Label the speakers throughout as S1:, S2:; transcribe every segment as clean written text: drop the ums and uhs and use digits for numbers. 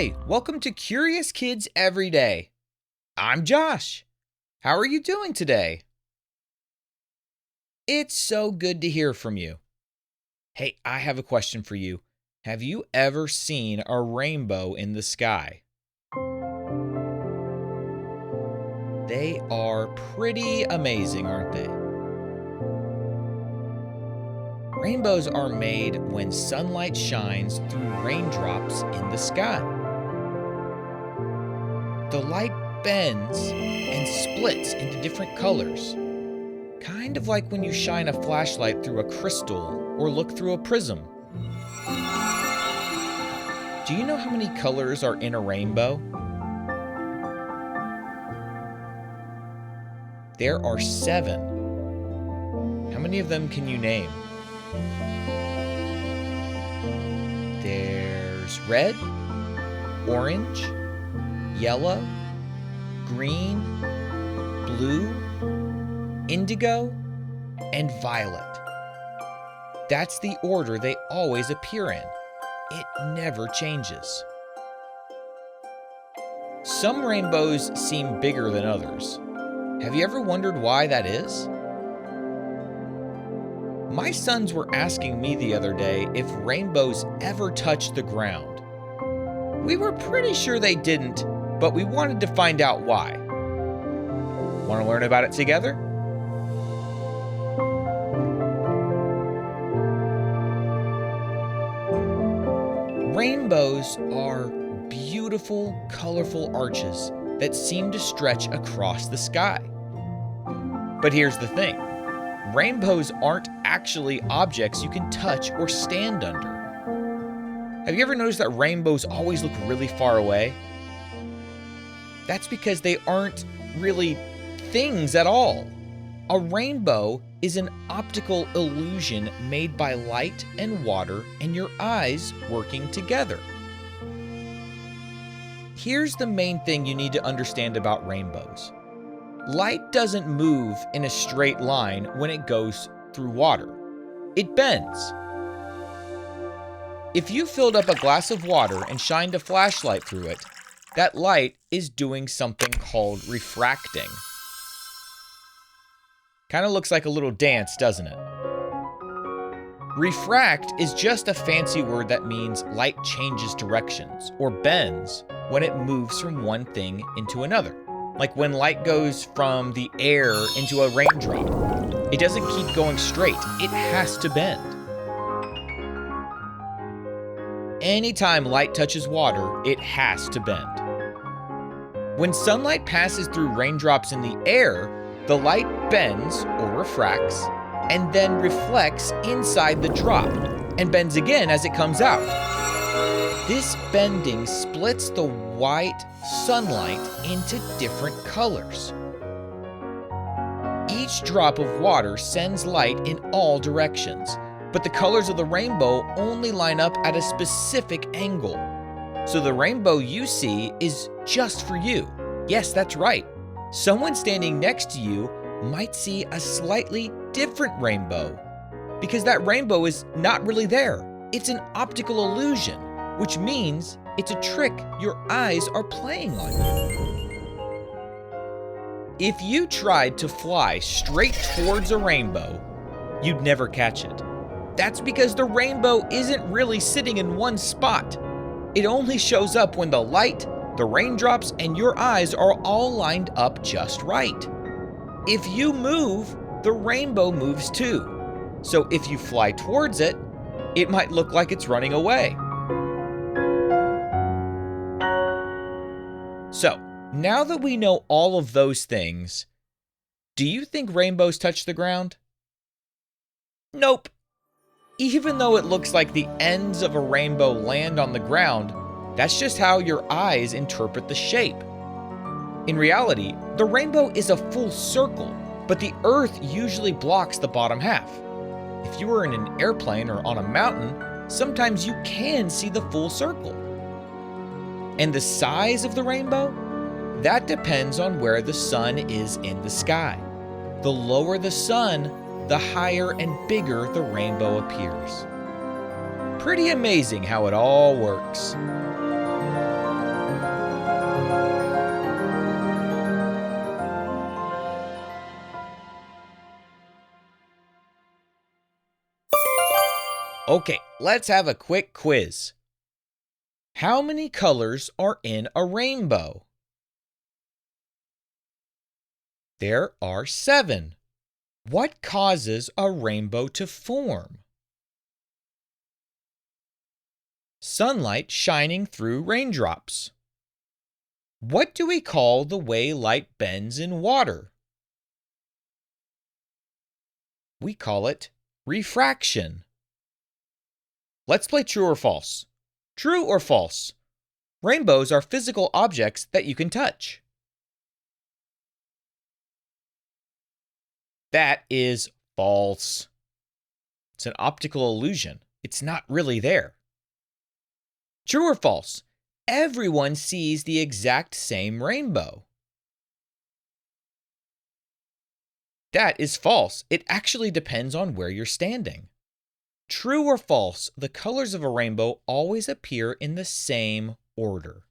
S1: Hi, welcome to Curious Kids Every Day. I'm Josh. How are you doing today? It's so good to hear from you. Hey, I have a question for you. Have you ever seen a rainbow in the sky? They are pretty amazing, aren't they? Rainbows are made when sunlight shines through raindrops in the sky. The light bends and splits into different colors, kind of like when you shine a flashlight through a crystal or look through a prism. Do you know how many colors are in a rainbow? There are 7. How many of them can you name? There's red, orange, yellow, green, blue, indigo, and violet. That's the order they always appear in. It never changes. Some rainbows seem bigger than others. Have you ever wondered why that is? My sons were asking me the other day if rainbows ever touch the ground. We were pretty sure they didn't, but we wanted to find out why. Want to learn about it together? Rainbows are beautiful, colorful arches that seem to stretch across the sky. But here's the thing. Rainbows aren't actually objects you can touch or stand under. Have you ever noticed that rainbows always look really far away? That's because they aren't really things at all. A rainbow is an optical illusion made by light and water and your eyes working together. Here's the main thing you need to understand about rainbows. Light doesn't move in a straight line when it goes through water. It bends. If you filled up a glass of water and shined a flashlight through it, that light is doing something called refracting. Kind of looks like a little dance, doesn't it? Refract is just a fancy word that means light changes directions or bends when it moves from one thing into another. Like when light goes from the air into a raindrop. It doesn't keep going straight, it has to bend. Anytime light touches water, it has to bend. When sunlight passes through raindrops in the air, the light bends or refracts and then reflects inside the drop and bends again as it comes out. This bending splits the white sunlight into different colors. Each drop of water sends light in all directions, but the colors of the rainbow only line up at a specific angle. So the rainbow you see is just for you. Yes, that's right. Someone standing next to you might see a slightly different rainbow because that rainbow is not really there. It's an optical illusion, which means it's a trick your eyes are playing on you. If you tried to fly straight towards a rainbow, you'd never catch it. That's because the rainbow isn't really sitting in one spot. It only shows up when the light, the raindrops, and your eyes are all lined up just right. If you move, the rainbow moves too. So if you fly towards it, it might look like it's running away. So, now that we know all of those things, do you think rainbows touch the ground? Nope. Even though it looks like the ends of a rainbow land on the ground, that's just how your eyes interpret the shape. In reality, the rainbow is a full circle, but the Earth usually blocks the bottom half. If you were in an airplane or on a mountain, sometimes you can see the full circle. And the size of the rainbow? That depends on where the sun is in the sky. The lower the sun, the higher and bigger the rainbow appears. Pretty amazing how it all works. Okay, let's have a quick quiz. How many colors are in a rainbow? There are 7. What causes a rainbow to form? Sunlight shining through raindrops. What do we call the way light bends in water? We call it refraction. Let's play true or false. True or false? Rainbows are physical objects that you can touch. That is false. It's an optical illusion. It's not really there. True or false? Everyone sees the exact same rainbow. That is false. It actually depends on where you're standing. True or false? The colors of a rainbow always appear in the same order.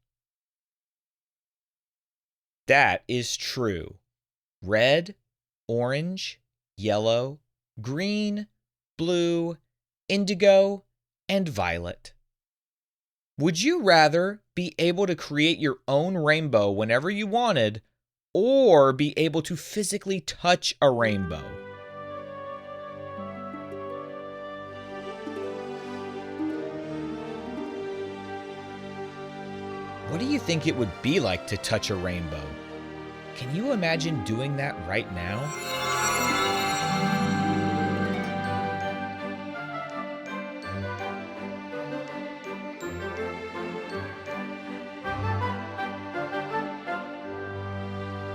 S1: That is true. Red, orange, yellow, green, blue, indigo, and violet. Would you rather be able to create your own rainbow whenever you wanted, or be able to physically touch a rainbow? What do you think it would be like to touch a rainbow? Can you imagine doing that right now?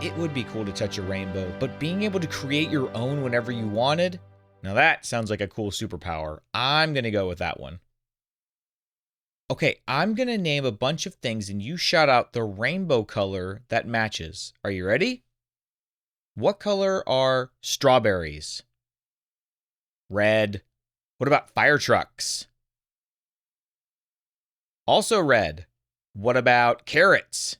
S1: It would be cool to touch a rainbow, but being able to create your own whenever you wanted, now that sounds like a cool superpower. I'm going to go with that one. Okay, I'm going to name a bunch of things and you shout out the rainbow color that matches. Are you ready? What color are strawberries? Red. What about fire trucks? Also red. What about carrots?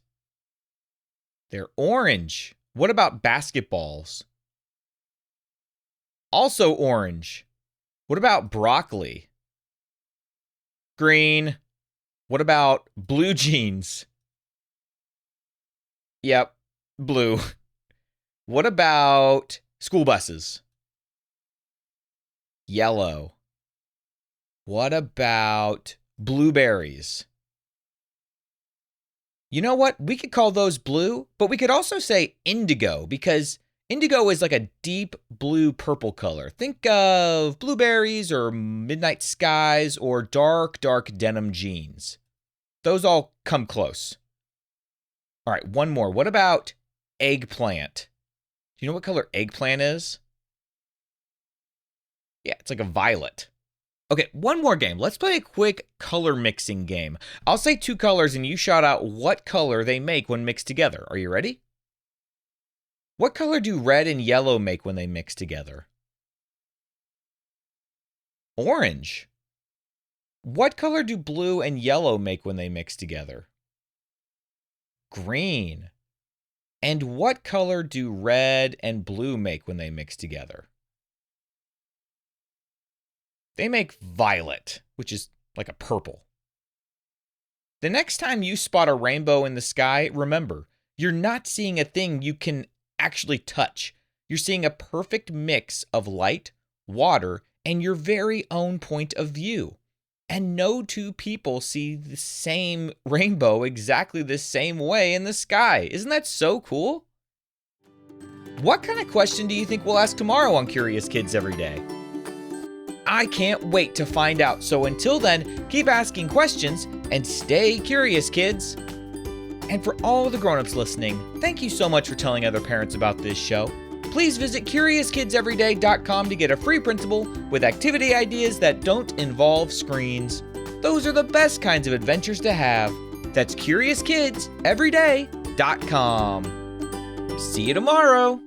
S1: They're orange. What about basketballs? Also orange. What about broccoli? Green. What about blue jeans? Yep, blue. What about school buses? Yellow. What about blueberries? You know what? We could call those blue, but we could also say indigo because indigo is like a deep blue purple color. Think of blueberries or midnight skies or dark denim jeans. Those all come close. All right, one more. What about eggplant? Do you know what color eggplant is? Yeah, it's like a violet. Okay, one more game. Let's play a quick color mixing game. I'll say 2 colors and you shout out what color they make when mixed together. Are you ready? What color do red and yellow make when they mix together? Orange. What color do blue and yellow make when they mix together? Green. And what color do red and blue make when they mix together? They make violet, which is like a purple. The next time you spot a rainbow in the sky, remember, you're not seeing a thing you can actually touch. You're seeing a perfect mix of light, water, and your very own point of view. And no 2 people see the same rainbow exactly the same way in the sky. Isn't that so cool? What kind of question do you think we'll ask tomorrow on Curious Kids Every Day? I can't wait to find out. So until then, keep asking questions and stay curious, kids. And for all the grown-ups listening, thank you so much for telling other parents about this show. Please visit CuriousKidsEveryday.com to get a free printable with activity ideas that don't involve screens. Those are the best kinds of adventures to have. That's CuriousKidsEveryday.com. See you tomorrow.